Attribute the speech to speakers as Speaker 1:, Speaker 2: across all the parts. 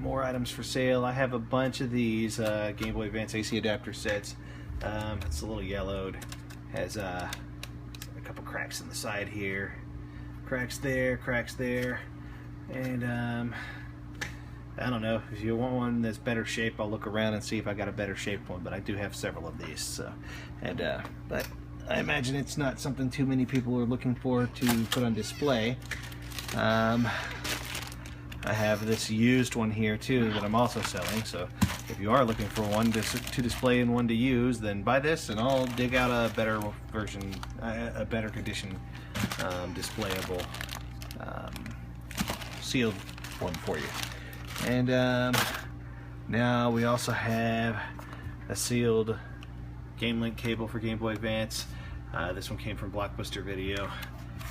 Speaker 1: more items for sale. I have a bunch of these Game Boy Advance AC adapter sets. It's a little yellowed, has a couple cracks in the side here, cracks there, and I don't know, if you want one that's better shape, I'll look around and see if I got a better shaped one, but I do have several of these. So, but I imagine it's not something too many people are looking for to put on display. I have this used one here too that I'm also selling, so if you are looking for one to display and one to use, then buy this and I'll dig out a better version, a better condition displayable sealed one for you. And now we also have a sealed Game Link cable for Game Boy Advance. This one came from Blockbuster Video,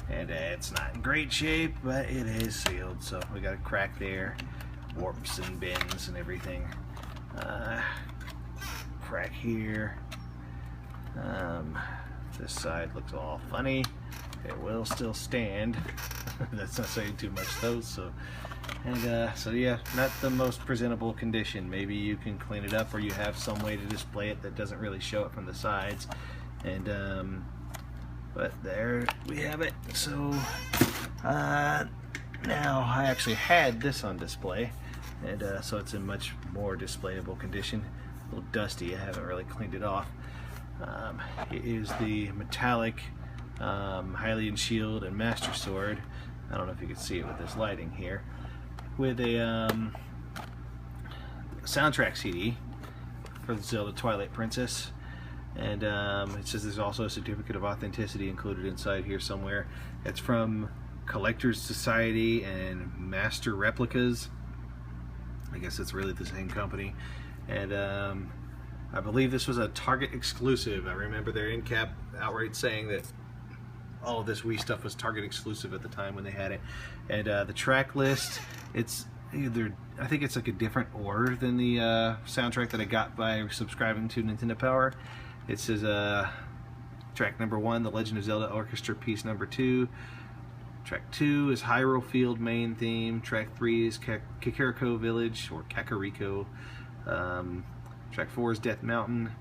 Speaker 1: and it's not in great shape, but it is sealed. So we got a crack there, warps and bends and everything. Crack here. This side looks all funny. It will still stand. That's not saying too much though. So, and so yeah, not the most presentable condition. Maybe you can clean it up, or you have some way to display it that doesn't really show it from the sides. And but there we have it. So now I actually had this on display, and so it's in much more displayable condition. A little dusty, I haven't really cleaned it off. It is the metallic Hylian Shield and Master Sword. I don't know if you can see it with this lighting here, with a soundtrack CD for the Zelda Twilight Princess. And it says there's also a certificate of authenticity included inside here somewhere. It's from Collectors Society and Master Replicas. I guess it's really the same company. And I believe this was a Target exclusive. I remember their end cap outright saying that all of this Wii stuff was Target exclusive at the time when they had it. And the track list, it's either, I think it's like a different order than the soundtrack that I got by subscribing to Nintendo Power. It says track number 1, The Legend of Zelda Orchestra Piece number 2. Track 2 is Hyrule Field main theme. Track 3 is Kakariko Village, or Kakariko. Track 4 is Death Mountain.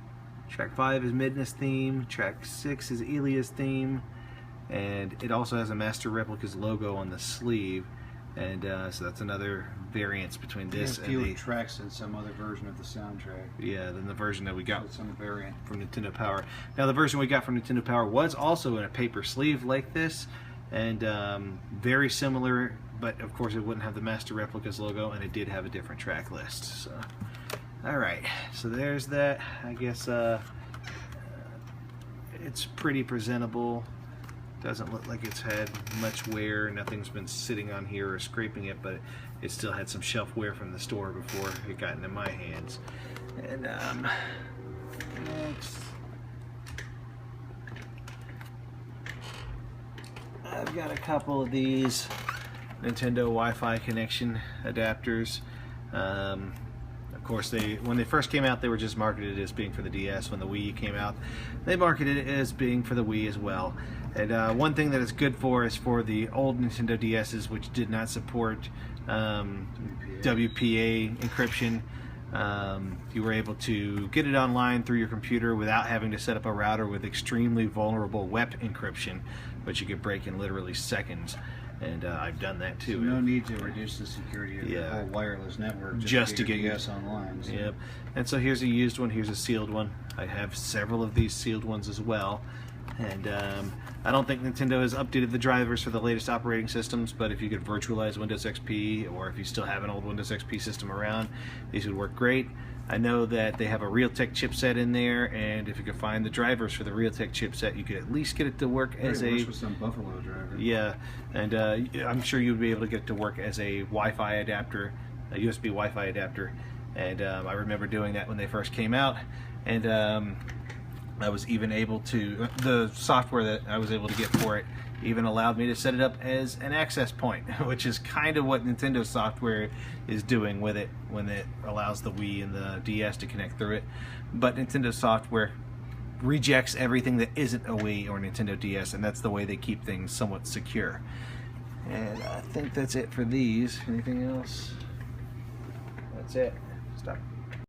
Speaker 1: Track 5 is Midna's theme. Track 6 is Elia's theme. And it also has a Master Replica's logo on the sleeve. And so that's another variance between this and the
Speaker 2: tracks in some other version of the soundtrack.
Speaker 1: Yeah, than the version that we got
Speaker 2: some variant
Speaker 1: from Nintendo Power. Now the version we got from Nintendo Power was also in a paper sleeve like this, and very similar, but of course it wouldn't have the Master Replica's logo, and it did have a different track list. So, alright, so there's that. I guess it's pretty presentable. Doesn't look like it's had much wear. Nothing's been sitting on here or scraping it, but it still had some shelf wear from the store before it got into my hands. And next, I've got a couple of these Nintendo Wi-Fi connection adapters. Of course, when they first came out, they were just marketed as being for the DS. When the Wii came out, they marketed it as being for the Wii as well. And one thing that it's good for is for the old Nintendo DS's, which did not support WPA encryption. You were able to get it online through your computer without having to set up a router with extremely vulnerable WEP encryption, which you could break in literally seconds. And I've done that too.
Speaker 2: So no need to reduce the security of the whole wireless network
Speaker 1: just to get
Speaker 2: US online. So.
Speaker 1: Yep. And so here's a used one, here's a sealed one. I have several of these sealed ones as well. And I don't think Nintendo has updated the drivers for the latest operating systems, but if you could virtualize Windows XP, or if you still have an old Windows XP system around, these would work great. I know that they have a Realtek chipset in there, and if you could find the drivers for the Realtek chipset, you could at least get it to work as a...
Speaker 2: with some Buffalo driver.
Speaker 1: Yeah, and I'm sure you would be able to get it to work as a Wi-Fi adapter, a USB Wi-Fi adapter. And I remember doing that when they first came out, and I was even able to, the software that I was able to get for it even allowed me to set it up as an access point, which is kind of what Nintendo software is doing with it when it allows the Wii and the DS to connect through it. But Nintendo software rejects everything that isn't a Wii or Nintendo DS, and that's the way they keep things somewhat secure. And I think that's it for these. Anything else? That's it. Stop.